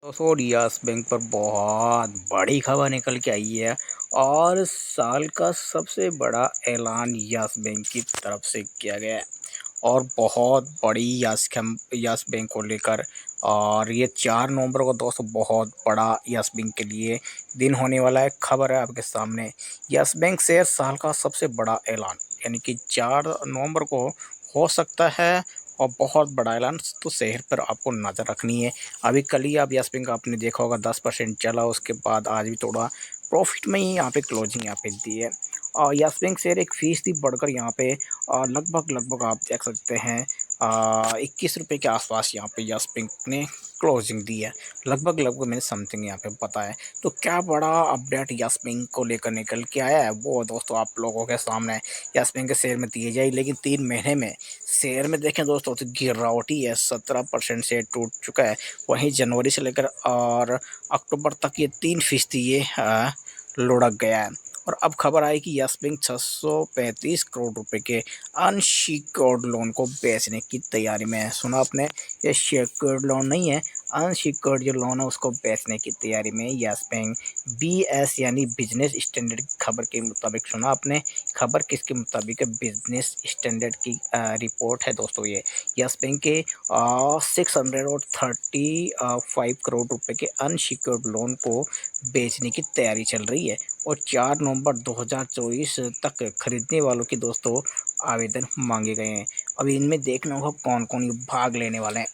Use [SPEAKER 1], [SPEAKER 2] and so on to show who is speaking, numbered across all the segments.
[SPEAKER 1] दोस्तों yes bank पर बहुत बड़ी खबर निकल के आई है और साल का सबसे बड़ा ऐलान यस बैंक की तरफ से किया गया है और बहुत बड़ी यस बैंक को लेकर। और ये 4 नवंबर को दोस्तों बहुत बड़ा यस बैंक के लिए दिन होने वाला है। खबर है आपके सामने, यस बैंक शेयर साल का सबसे बड़ा ऐलान, यानी कि 4 नवंबर को हो सकता है। और बहुत बड़ा ऐलान, तो शेयर पर आपको नज़र रखनी है। अभी कल ही आप यस बैंक आपने देखा होगा 10% चला, उसके बाद आज भी थोड़ा प्रॉफिट में ही यहाँ पे क्लोजिंग यहाँ पे दी है। और यस बैंक शेयर 1% बढ़कर यहाँ पे लगभग लगभग आप देख सकते हैं 21 रुपये के आसपास यहाँ पे यस बैंक ने क्लोजिंग दी है। लगभग लगभग मैंने समथिंग यहाँ पे बताया। तो क्या बड़ा अपडेट यस बैंक को लेकर निकल के आया है वो दोस्तों आप लोगों के सामने यस बैंक के शेयर में दिए जाए। लेकिन 3 महीने में शेयर में देखें दोस्तों तो गिरावट ही है, 17% शेयर टूट चुका है। वहीं जनवरी से लेकर और अक्टूबर तक ये 3% ये लुढ़क गया है। और अब खबर आई कि यस बैंक 635 करोड़ रुपए के अनसिक्योर्ड लोन को बेचने की तैयारी में है। सुना आपने, ये सिक्योर्ड लोन नहीं है, अनसिक्योर्ड जो लोन है उसको बेचने की तैयारी में यस बैंक। बीएस यानी बिजनेस स्टैंडर्ड की खबर के मुताबिक, सुना आपने, खबर किसके मुताबिक है? बिजनेस स्टैंडर्ड की रिपोर्ट है दोस्तों ये। यस बैंक के 635 करोड़ रुपए के अनसिक्योर्ड लोन को बेचने की तैयारी चल रही है और 4 नवंबर 2024 तक खरीदने वालों की दोस्तों आवेदन मांगे गए हैं। अभी इनमें देखना होगा कौन कौन ये भाग लेने वाले हैं।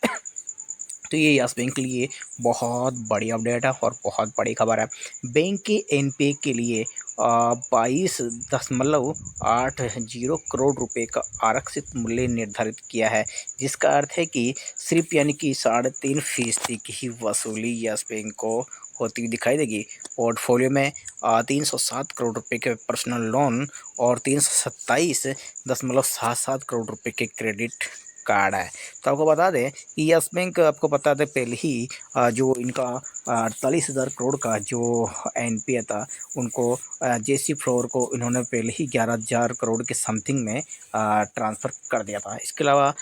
[SPEAKER 1] तो ये यस बैंक के लिए बहुत बड़ी अपडेट है और बहुत बड़ी खबर है। बैंक के एनपीए के लिए 22.80 करोड़ रुपए का आरक्षित मूल्य निर्धारित किया है, जिसका अर्थ है कि सिर्फ यानी कि 3.5% की ही वसूली यस बैंक को होती हुई दिखाई देगी। पोर्टफोलियो में 307 करोड़ रुपए के पर्सनल लोन और 327.77 करोड़ रुपए के क्रेडिट कार्ड है। तो आपको बता दें कि यस बैंक, आपको बता दें पहले ही जो इनका 48,000 करोड़ का जो एनपीए था उनको जेसी फ्लोर को इन्होंने पहले ही 11,000 करोड़ के समथिंग में ट्रांसफ़र कर दिया था। इसके अलावा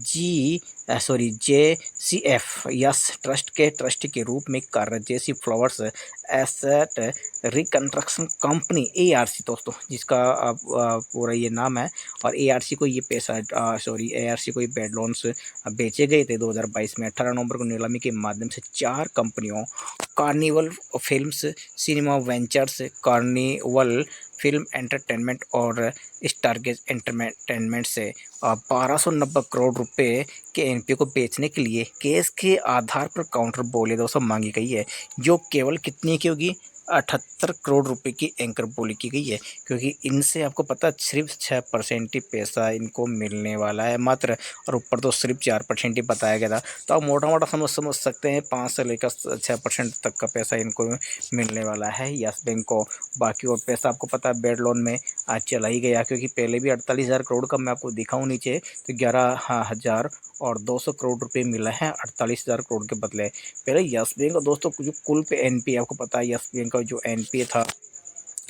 [SPEAKER 1] JCF यस ट्रस्ट के ट्रस्ट के रूप में कार्यरत JC flowers asset reconstruction company ARC दोस्तों, जिसका पूरा ये नाम है। और एआरसी को ये एआरसी को ये बैड लोन्स बेचे गए थे 2022 में। 18 नवंबर को नीलामी के माध्यम से 4 कंपनियों carnival films, cinema ventures, carnival film entertainment और स्टारगेज एंटरटेनमेंट से 1290 करोड़ रुपए के एनपीए को बेचने के लिए केस के आधार पर काउंटर बोली दोस्तों मांगी गई है, जो केवल कितनी की होगी? 78 करोड़ रुपए की एंकर बोली की गई है, क्योंकि इनसे आपको पता सिर्फ 6% ही पैसा इनको मिलने वाला है मात्र, और ऊपर तो सिर्फ 4% ही बताया गया था। तो आप मोटा मोटा समझ सकते हैं 5 से लेकर 6% तक का पैसा इनको मिलने वाला है यस बैंक को। बाकी और पैसा आपको पता है बेड लोन में आज चला ही गया, क्योंकि पहले भी 48,000 करोड़ का मैं आपको दिखाऊँ नीचे तो 11,000 और 200 करोड़ रुपए मिला है 48,000 करोड़ के बदले। पहले यस बैंक का दोस्तों जो कुल पे एनपीए आपको पता है, यस बैंक का जो एनपीए था,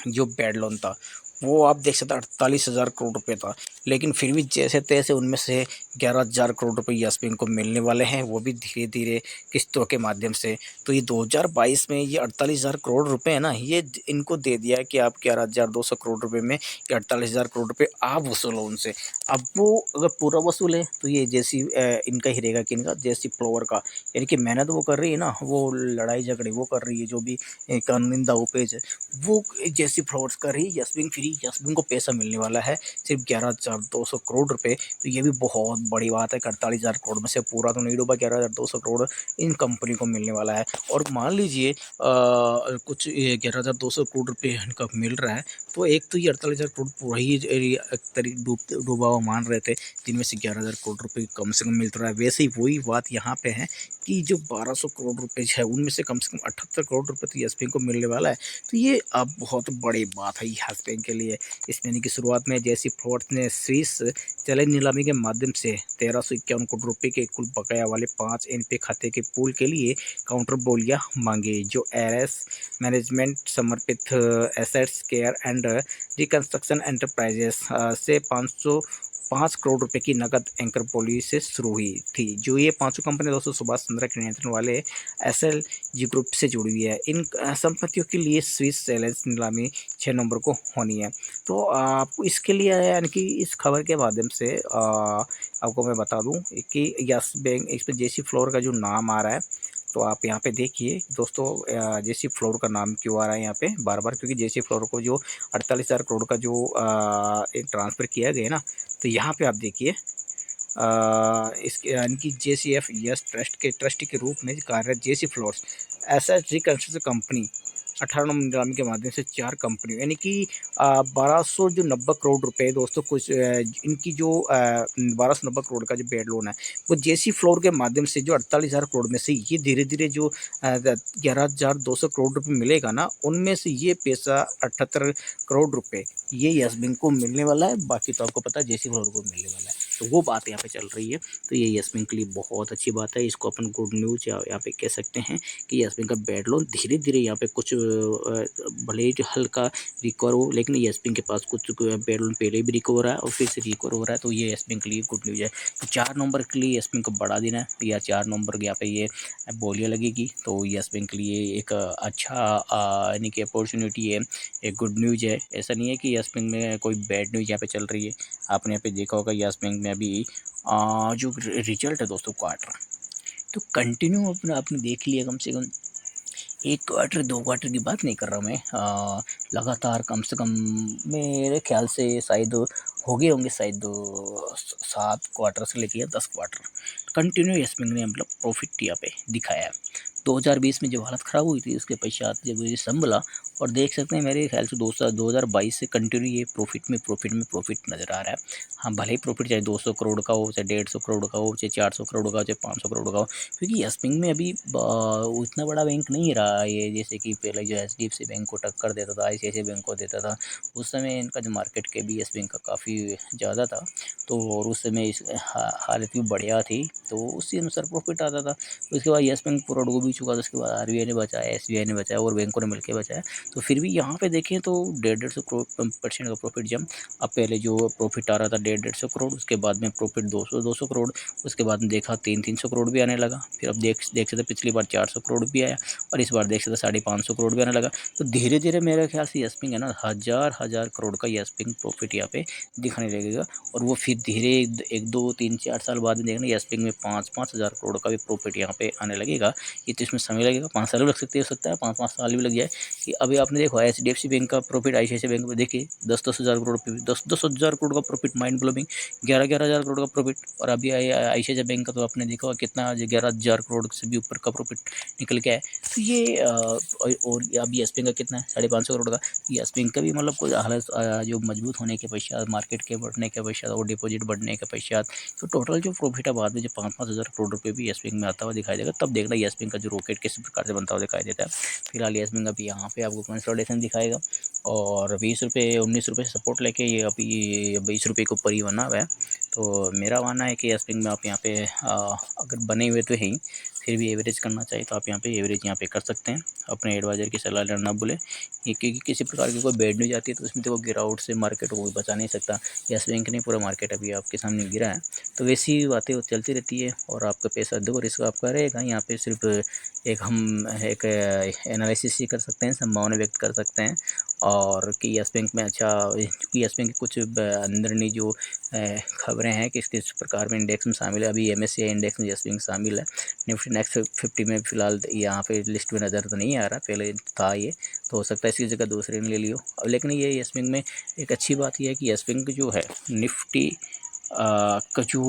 [SPEAKER 1] जो बैड लोन था, वो आप देख सकते 48,000 करोड़ रुपए था। लेकिन फिर भी जैसे तैसे उनमें से 11,000 करोड़ रुपए यस बैंक को मिलने वाले हैं, वो भी धीरे धीरे किस्तों के माध्यम से। तो ये 2022 में ये 48,000 करोड़ रुपए है ना, ये इनको दे दिया है कि आप 11,200 करोड़ रुपए में 48,000 करोड़ रुपए आप वसूलो उनसे। अब वो अगर पूरा वसूल है तो ये जैसी इनका ही रहेगा, कि इनका जैसी फ्लोवर का, यानी कि मेहनत वो कर रही है ना, वो लड़ाई झगड़े वो कर रही है, जो भी कानूनी दावपेच है वो जैसी फ्रॉड्स कर रही है yes bank free. Yes bank को पैसा मिलने वाला है सिर्फ 11,200 करोड़ रुपए। तो ये भी बहुत बड़ी बात है। 48,000 करोड़ में से पूरा तो नहीं डूबा, 11,200 करोड़ इन कंपनी को मिलने वाला है। और मान लीजिए कुछ 11,200 करोड़ रुपए इनका मिल रहा है, तो एक तो ये 48,000 करोड़ पूरा ही डूबा हुआ मान रहे थे, जिनमें से 11,000 करोड़ रुपए कम से कम मिल रहा है। वैसे ही वही बात यहाँ पे है कि जो 1,200 करोड़ रुपए है उनमें से कम 78 करोड़ रुपए तो यस बैंक को मिलने वाला है। तो ये अब बहुत बड़ी बात है यस बैंक के लिए। इस महीने की शुरुआत में जैसी फ्रॉड ने स्विस चलन नीलामी के माध्यम से 1,351 करोड़ रुपए के कुल बकाया वाले 5 एनपीए खाते के पूल के लिए काउंटर बोलियां मांगी, जो एरएस मैनेजमेंट समर्पित assets care and reconstruction enterprises से 5 करोड़ रुपए की नकद एंकर पॉलिसी से शुरू हुई थी। जो ये पांचों कंपनी दोस्तों सुभाष चंद्रा के नियंत्रण वाले एसएलजी ग्रुप से जुड़ी हुई है। इन संपत्तियों के लिए स्विस चैलेंज नीलामी 6 नवंबर को होनी है। तो आपको इसके लिए यानी कि इस खबर के माध्यम से आपको मैं बता दूं कि यस बैंक, इस पर जेसी फ्लोर का जो नाम आ रहा है, तो आप यहाँ पे देखिए दोस्तों जेसी फ्लोर का नाम क्यों आ रहा है यहाँ पे बार बार, क्योंकि जेसी फ्लोर को जो 48,000 करोड़ का जो एक ट्रांसफ़र किया गया ना, तो यहाँ पे आप देखिए इसके यानी कि जेसीएफ यस ट्रस्ट के रूप में कार्यरत JC flowers asset reconstruction company 18 number नीलामी के माध्यम से 4 कंपनी यानी कि 1290 करोड़ रुपए दोस्तों कुछ इनकी जो 1290 करोड़ का जो बेड लोन है वो जेसी फ्लोर के माध्यम से जो 48,000 करोड़ में से ये धीरे धीरे जो 11,200 करोड़ रुपए मिलेगा ना, उनमें से ये पैसा 78 करोड़ रुपए ये यस बैंक को मिलने वाला है। बाकी तो आपको पता है जेसी फ्लोर को मिलने वाला है, तो वो बात यहाँ पे चल रही है। तो ये यस बैंक के लिए बहुत अच्छी बात है, इसको अपन गुड न्यूज़ यहाँ पे कह सकते हैं कि यस बैंक का बेड लोन धीरे धीरे यहाँ पे कुछ भले ही हल्का रिकवर हो, लेकिन यस बैंक के पास कुछ बेड लोन पहले भी रिकवर है और फिर से रिकवर हो रहा है, तो ये यस बैंक के लिए गुड न्यूज़ है। तो 4 नवंबर के लिए यस बैंक को बढ़ा देना है, या 4 नवंबर यहाँ पे ये बोलियाँ लगेगी, तो यस बैंक के लिए एक अच्छा यानी कि अपॉर्चुनिटी है, एक गुड न्यूज़ है। ऐसा नहीं है कि यस बैंक में कोई बैड न्यूज़ यहाँ पे चल रही है। आपने यहाँ पे देखा होगा यस बैंक में अभी जो रिजल्ट है दोस्तों क्वार्टर, तो कंटिन्यू अपना आपने देख लिया, कम से कम 1 क्वार्टर 2 क्वार्टर की बात नहीं कर रहा मैं, लगातार कम से कम मेरे ख्याल से शायद हो गए होंगे शायद 7 क्वार्टर से लेकर 10 क्वार्टर कंटिन्यू यस बैंक ने मतलब प्रॉफिट यहाँ पे दिखाया है। 2020 में जब हालत ख़राब हुई थी उसके पश्चात जब ये संभला, और देख सकते हैं मेरे ख्याल से 2022 से कंटिन्यू ये प्रॉफिट नज़र आ रहा है। हाँ, भले ही प्रॉफिट चाहे 200 करोड़ का हो, चाहे 150 करोड़ का हो, चाहे 400 करोड़ का हो, चाहे 500 करोड़ का हो, क्योंकि यस बैंक में अभी उतना बड़ा बैंक नहीं रहा ये, जैसे कि पहले जो एचडीएफसी बैंक को टक्कर देता था, आईसीआईसीआई बैंक को देता था, उस समय इनका जो मार्केट कैप भी यस बैंक का काफ़ी ज़्यादा था, तो और उस समय इस हालत भी बढ़िया थी, तो उसी अनुसार प्रॉफिट आता था। उसके बाद यस बैंक पूरा डूब भी चुका था, उसके बाद आरबीआई ने बचाया, एसबीआई ने बचाया और बैंकों ने मिलकर बचाया, तो फिर भी यहाँ पे देखें तो 150% का प्रॉफिट जम। अब पहले जो प्रॉफिट आ रहा था 150 करोड़, उसके बाद में प्रॉफिट 200 करोड़, उसके बाद में देखा 300 करोड़ भी आने लगा, फिर अब देख सकते पिछली बार 400 करोड़ भी आया, और इस बार देख सकते 550 करोड़ भी आने लगा। तो धीरे धीरे मेरे ख्याल से यस बैंक है ना, हज़ार करोड़ का यस बैंक प्रॉफिट यहाँ पे दिखाने लगेगा, और वो फिर धीरे 1 2 3 4 साल बाद में देखना यस बैंक में 5-5 हज़ार करोड़ का भी प्रॉफिट यहाँ पे आने लगेगा। ये तो इसमें समय लगेगा, 5 साल भी लग सकते हो सकता है, 5-5 साल भी लग जाए। कि अभी आपने देखा एचडीएफसी बैंक का प्रॉफिट आईसीआईसीआई बैंक में देखिए 10-10 हज़ार करोड़, 10-10 हज़ार करोड़ का प्रॉफिट, माइंड ब्लोइंग 11-11 हज़ार करोड़ का प्रॉफिट। और अभी आईसीआईसीआई बैंक का तो आपने देखा होगा कितना 11 हज़ार करोड़ से भी ऊपर का प्रॉफिट निकल के आए। तो ये और अभी यस बैंक का कितना है 550 करोड़ का। यस बैंक का भी मतलब कुछ हालत जो मजबूत होने के पश्चात, मार्केट के बढ़ने के पश्चात और डिपॉजिट बढ़ने के पश्चात, तो टोटल जो प्रॉफिट है बाद में जो 5-5 हज़ार करोड़ रुपये भी यस बैंक में आता हुआ दिखाई देगा, तब देखना यस बैंक का जो रॉकेट किस प्रकार से बनता हुआ दिखाई देता है। फिलहाल यस बैंक अभी यहाँ पे आपको कंसोलिडेशन दिखाएगा, और 20 रुपये 19 रुपये से सपोर्ट लेके ये अभी 20 रुपये के ऊपर ही बना हुआ है। तो मेरा मानना है कि यस बैंक में आप यहाँ पे अगर बने हुए तो ही, फिर भी एवरेज करना चाहिए तो आप यहाँ पे एवरेज यहाँ पे कर सकते हैं। अपने एडवाइज़र की सलाह लेना ना भूलें, क्योंकि किसी प्रकार की कोई बैड न्यूज़ आती है तो उसमें देखो गिरावट से मार्केट को कोई बचा नहीं सकता। यस बैंक ने पूरा मार्केट अभी आपके सामने गिरा है, तो वैसी बातें चलती रहती है, और आपका पैसा दो रिस्क आपका रहेगा। यहाँ पे सिर्फ एक हम एक एनालिसिस ही कर सकते हैं, संभावना व्यक्त कर सकते हैं, और कि यस बैंक में अच्छा, क्योंकि यस बैंक के कुछ अंदरनी जो खबरें हैं कि किस प्रकार में इंडेक्स में शामिल है। अभी एमएससीआई इंडेक्स में यस बैंक शामिल है, निफ्टी नेक्स्ट 50 में फिलहाल यहाँ पे लिस्ट में नज़र तो नहीं आ रहा, पहले था ये, तो हो सकता है इसकी जगह दूसरे ने ले लियो। अब लेकिन ये यस बैंक में एक अच्छी बात यह है कि यस बैंक जो है निफ्टी का जो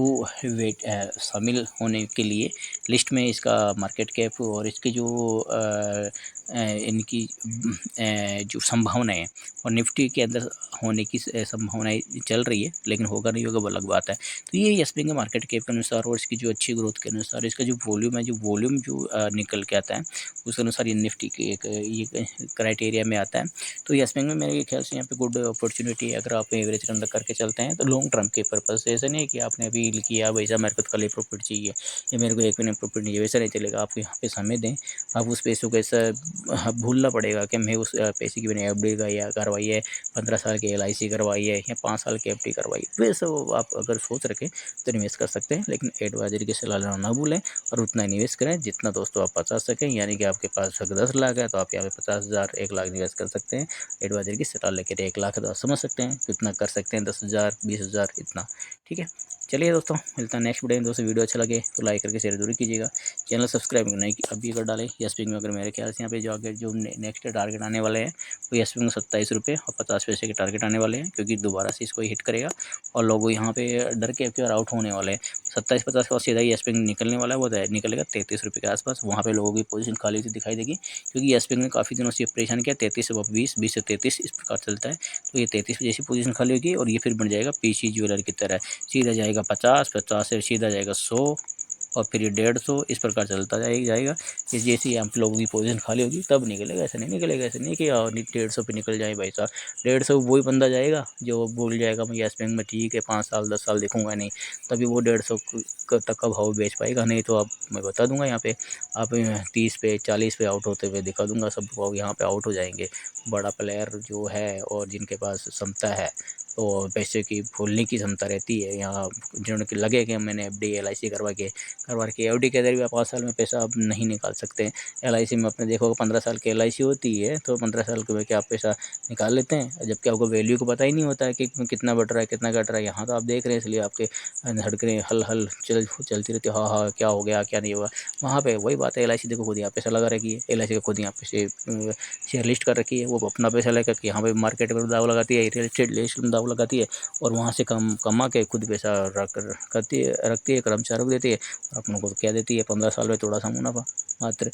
[SPEAKER 1] वेट शामिल होने के लिए लिस्ट में, इसका मार्केट कैप और इसके जो इनकी जो संभावनाएं और निफ्टी के अंदर होने की संभावनाएं चल रही है, लेकिन होगा नहीं होगा वो अलग बात है। तो ये यस बैंक के मार्केट कैप के अनुसार और इसकी जो अच्छी ग्रोथ के अनुसार, इसका जो वॉल्यूम है, जो वॉल्यूम जो निकल के आता है उसके अनुसार ये निफ्टी के एक ये क्राइटेरिया में आता है। तो यस बैंक में मेरे ख्याल से यहाँ पे गुड अपॉर्चुनिटी है, अगर आप एवरेज रन करके चलते हैं तो लॉन्ग टर्म के पर्पज़ से
[SPEAKER 2] ऐसा नहीं है कि आपने अपील किया भाई साहब मेरे को तो कल ही प्रॉफिट चाहिए या मेरे को एक महीने प्रॉफिट नहीं है, वैसा नहीं चलेगा। आपको यहाँ पे समय दें, आप उस पैसों को ऐसा भूलना पड़ेगा कि मैं उस पैसे की मैंने एफडी का या करवाई है, 15 साल की एलआईसी करवाई है या 5 साल की एफडी करवाई है। वैसे वो आप अगर सोच रखें तो निवेश कर सकते हैं, लेकिन एडवाइजरी की सलाह लेना ना भूलें और उतना निवेश करें जितना दोस्तों आप बचा सकें। यानी कि आपके पास अगर 10 लाख है तो आप यहाँ पे 50,000 1 लाख निवेश कर सकते हैं। एडवाइजरी की सलाह लेकर 1 लाख है तो आप समझ सकते हैं कितना कर सकते हैं, 10,000 20,000 इतना। ठीक है, चलिए दोस्तों मिलता है नेक्स्ट वीडियो में। दोस्तों वीडियो अच्छा लगे तो लाइक करके शेयर जरूर कीजिएगा। चैनल सब्सक्राइब नहीं अभी कर डालें। यस बैंक में अगर मेरे ख्याल से यहाँ पे जो आगे जो नेक्स्ट टारगेट आने वाले हैं वो यस बैंक में 27 रुपये और 50 पैसे के टारगेट आने वाले हैं, क्योंकि दोबारा से इसको हिट करेगा और लोग यहाँ पे डर के और आउट होने वाले हैं। 27-50 का सीधा ही यस बैंक निकलने वाला है, वो निकलेगा 33 रुपये के आसपास। वहाँ पे लोगों की पोजीशन खाली हुई दिखाई देगी, क्योंकि यस बैंक ने काफ़ी दिनों से परेशान किया। 33 से 20, 20 से 33 इस प्रकार चलता है। तो ये 33 पे जैसी पोजीशन खाली होगी और ये फिर बन जाएगा पीसी ज्वेलर की तरह, सीधा जाएगा 50, 50 से सीधा जाएगा 100 और फिर ये 150 इस प्रकार चलता जाएगा। इस जैसे ही आप लोगों की पोजीशन खाली होगी तब निकलेगा, ऐसा नहीं निकलेगा। ऐसा नहीं कि 150 पे निकल जाए भाई साहब। 150 वही बंदा जाएगा जो बोल जाएगा मैं यस बैंक में ठीक है 5 साल 10 साल देखूंगा नहीं, तभी वो 150 तक का भाव बेच पाएगा। नहीं तो आप मैं बता दूंगा यहाँ पे आप 30 पे 40 पे आउट होते हुए दिखा दूंगा, सब भाव यहाँ पे आउट हो जाएंगे। बड़ा प्लेयर जो है और जिनके पास क्षमता है तो पैसे की भूलने की क्षमता रहती है, यहाँ जिन्होंने लगे कि मैंने एफडी एलआईसी करवा के एफडी के अंदर भी आप 5 साल में पैसा आप नहीं निकाल सकते हैं। एलआईसी में आपने देखो 15 साल की एलआईसी होती है तो 15 साल के में क्या आप पैसा निकाल लेते हैं, जबकि आपको वैल्यू को पता ही नहीं होता है कि कितना बढ़ रहा है कितना घट रहा है। यहाँ तो आप देख रहे हैं इसलिए आपके धड़कने हल हल चलती रहती है, हाँ हाँ क्या हो गया क्या नहीं हुआ। वहाँ पे वही बात है, एलआईसी देखो खुद यहाँ पैसा लगा रखी है, एलआईसी का खुद यहाँ पे शेयर लिस्ट कर रखी है, वो अपना पैसा लेकर यहाँ पे मार्केट में दाव लगाती है, रियल एस्टेट लिस्ट में दाव लगाती है और वहाँ से कमा के खुद पैसा रखती है कर्मचारियों को देती है और अपनों को क्या देती है 15 साल में थोड़ा सा मुनाफा मात्र।